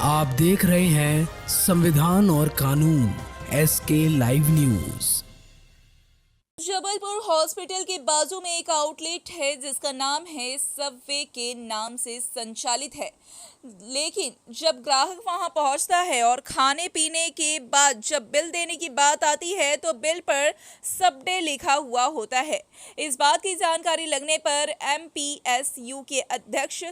आप देख रहे हैं संविधान और कानून SK live news. Jabalpur hospital के बाजू में एक आउटलेट है जिसका नाम है सबवे के नाम से संचालित है, लेकिन जब ग्राहक वहां पहुंचता है और खाने पीने के बाद जब बिल देने की बात आती है तो बिल पर सबडे लिखा हुआ होता है। इस बात की जानकारी लगने पर MPSU के अध्यक्ष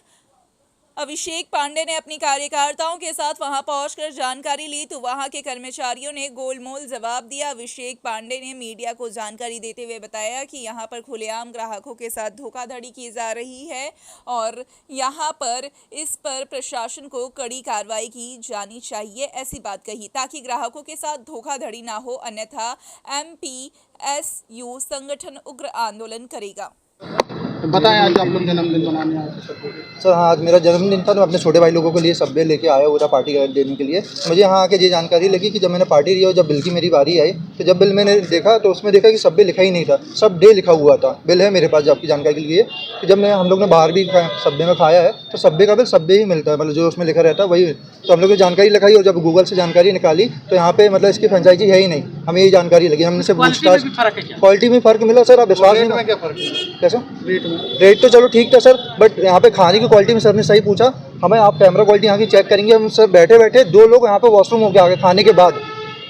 अभिषेक पांडे ने अपनी कार्यकर्ताओं के साथ वहां पहुंचकर जानकारी ली तो वहां के कर्मचारियों ने गोलमोल जवाब दिया। अभिषेक पांडे ने मीडिया को जानकारी देते हुए बताया कि यहां पर खुलेआम ग्राहकों के साथ धोखाधड़ी की जा रही है और यहां पर इस पर प्रशासन को कड़ी कार्रवाई की जानी चाहिए, ऐसी बात कही ताकि ग्राहकों के साथ धोखाधड़ी ना हो, अन्यथा MPSU संगठन उग्र आंदोलन करेगा। बताएं, आज आप लोग जन्मदिन मनाने आए थे सर। हाँ, आज मेरा जन्मदिन था तो मैं अपने छोटे भाई लोगों के लिए सब्वे लेके आया हुआ था पार्टी देने के लिए। मुझे यहाँ आके ये जानकारी लगी कि जब मैंने पार्टी दी और जब बिल की मेरी बारी आई तो जब बिल मैंने देखा तो उसमें देखा कि सब्वे लिखा ही नहीं था, सब डे लिखा हुआ था। बिल है मेरे पास, जो आपकी जानकारी के लिए कि जब हम लोग ने बाहर भी सब्वे में खाया है तो सब्वे का बिल सब्वे ही मिलता है, मतलब जो उसमें लिखा रहता है वही। तो हम लोग ने जानकारी लगाई और जब गूगल से जानकारी निकाली तो यहाँ पे मतलब इसकी फ्रेंचाइजी है ही नहीं, हमें यही जानकारी लगी। हमने से पूछताछ, क्वालिटी में फ़र्क मिला सर। आप विश्वास नहीं, क्या फर्क है? कैसा रेट तो चलो ठीक था सर, बट यहाँ पे खाने की क्वालिटी में सर ने सही पूछा हमें। आप कैमरा क्वालिटी यहाँ की चेक करेंगे, हम सर बैठे बैठे 2 लोग यहाँ पे वॉशरूम होके आ गए खाने के बाद,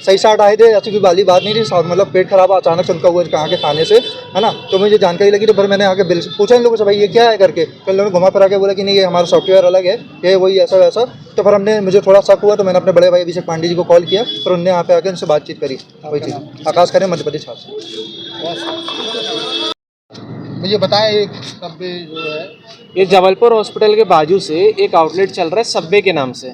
सही साथ आए थे, ऐसी कोई वाली बात नहीं थी। मतलब पेट खराब अचानक से उनका हुआ कहाँ के खाने से, है ना। तो मुझे जानकारी लगी तो फिर मैंने आके बिल पूछा इन लोगों से, भाई ये क्या है करके। फिर लोगों ने घुमा फिरा के बोला कि नहीं ये हमारा सॉफ्टवेयर अलग है, ये वही ऐसा वैसा। तो फिर हमने, मुझे थोड़ा शक हुआ तो मैंने अपने बड़े भाई अभिषेक पांडे जी को कॉल किया, फिर उन्होंने यहाँ पे आकर उनसे बातचीत करी। वही चीज़ आकाश खरे, मध्य प्रदेश छात्र। मुझे बताएं, एक सब्वे जो है ये जबलपुर हॉस्पिटल के बाजू से एक आउटलेट चल रहा है सबवे के नाम से।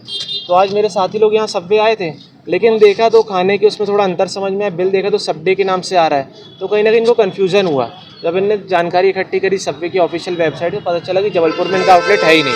तो आज मेरे साथी लोग यहाँ सबवे आए थे, लेकिन देखा तो खाने के उसमें थोड़ा अंतर समझ में आया। बिल देखा तो सबडे के नाम से आ रहा है, तो कहीं ना कहीं इनको कन्फ्यूज़न हुआ। जब इनने जानकारी इकट्ठी करी सबवे की ऑफिशियल वेबसाइट पर, पता चला कि जबलपुर में इनका आउटलेट है ही नहीं।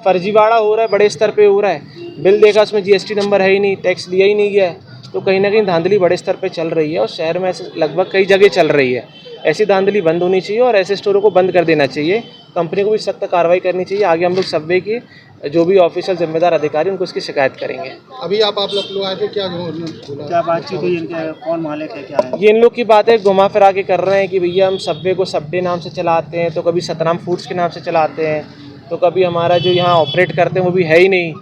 फर्जीवाड़ा हो रहा है, बड़े स्तर पर हो रहा है। बिल देखा उसमें GST नंबर है ही नहीं, टैक्स दिया ही नहीं गया है। तो कहीं ना कहीं धांधली बड़े स्तर पर चल रही है और शहर में ऐसे लगभग कई जगह चल रही है। ऐसी धांधली बंद होनी चाहिए और ऐसे स्टोरों को बंद कर देना चाहिए। कंपनी को भी सख्त कार्रवाई करनी चाहिए। आगे हम लोग सबवे की जो भी ऑफिशियल जिम्मेदार अधिकारी उनको इसकी शिकायत करेंगे। अभी आप लोग आए थे, क्या बातचीत हुई, इनके कौन मालिक है, क्या है? ये इन लोग की बात है, घुमा फिरा के कर रहे हैं कि भैया हम सबवे को सबडे नाम से चलाते हैं, तो कभी सतनाम फूड्स के नाम से चलाते हैं, तो कभी हमारा जो यहाँ ऑपरेट करते हैं वो भी है ही नहीं,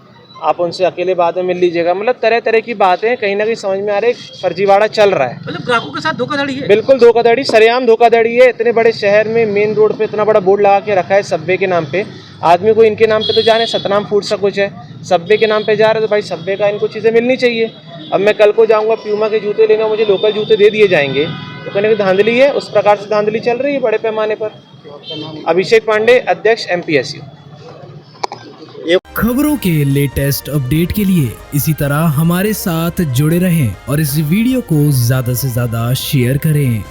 आप उनसे अकेले बाद में मिल लीजिएगा। मतलब तरह तरह की बातें कहीं ना कहीं समझ में आ रही है। फर्जीवाड़ा चल रहा है, मतलब ग्राहकों के साथ धोखाधड़ी है। बिल्कुल धोखाधड़ी, सरेआम धोखाधड़ी है। इतने बड़े शहर में मेन रोड पे इतना बड़ा बोर्ड लगा के रखा है सबवे के नाम पे। आदमी को इनके नाम पे तो जाने सतनाम फूड सा कुछ है, सबवे के नाम पे जा रहे तो भाई सबवे का इनको चीज़ें मिलनी चाहिए। अब मैं कल को जाऊँगा प्यूमा के जूते लेना, मुझे लोकल जूते दे दिए जाएंगे, तो कहीं ना कहीं धांधली है। उस प्रकार से धांधली चल रही है बड़े पैमाने पर। अभिषेक पांडे, अध्यक्ष MPSU। खबरों के लेटेस्ट अपडेट के लिए इसी तरह हमारे साथ जुड़े रहें और इस वीडियो को ज्यादा से ज्यादा शेयर करें।